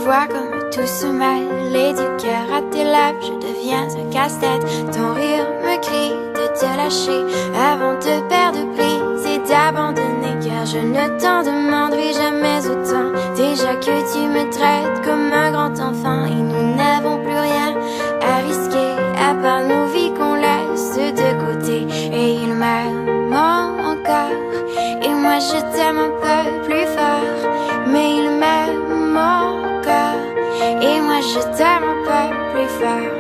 vois comme tout se mêle et du cœur à tes lèvres je deviens un casse-tête. Ton rire me crie de te lâcher avant de perdre prise et d'abandonner, car je ne t'en demanderai jamais autant. Déjà que tu me traites comme un grand enfant et nous n'avons plus rien à risquer à part nos vies qu'on laisse de côté. Et il m'aime encore et moi je t'aime un peu plus fort, mais il m'aime encore et moi je t'aime un peu plus fort.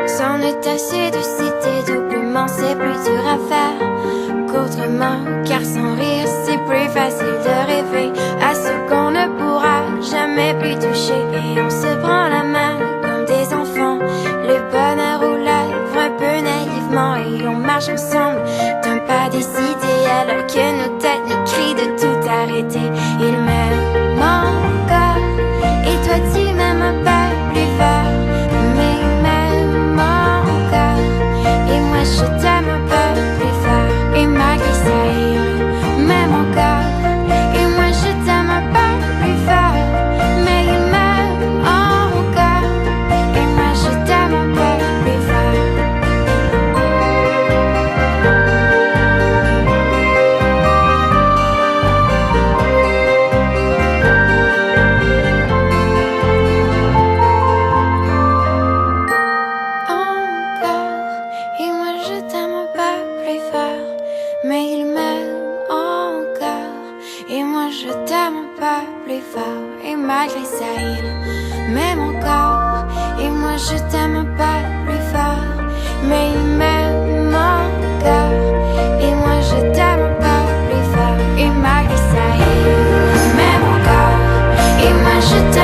C'en est assez de citer doublement, c'est plus dur à faire qu'autrement, car sans rire c'est plus facile de rêver à ce qu'on ne pourra jamais plus toucher. Et on se prend la main comme des enfants, le bonheur aux lèvres un peu naïvement, et on marche ensemble d'un pas décidé alors que nos têtes nous crient de tout arrêter. Il m'aime encore et toi tu m'aimes un peu plus fort, mais il m'aime encore et moi je t'aime un peu plus fort. Et malgré ça il m'aime encore et moi je t'aime un peu plus fort, mais il m'aime encore et moi je t'aime un peu plus fort. Et moi je t'aime un peu plus fort, mais il m'aime encore et moi je t'aime un peu plus fort. Et malgré ça il m'aime encore et moi je t'aime un peu plus fort, mais il m'aime encore et moi je t'aime un peu plus fort. Et malgré ça il m'aime encore et moi je t'aime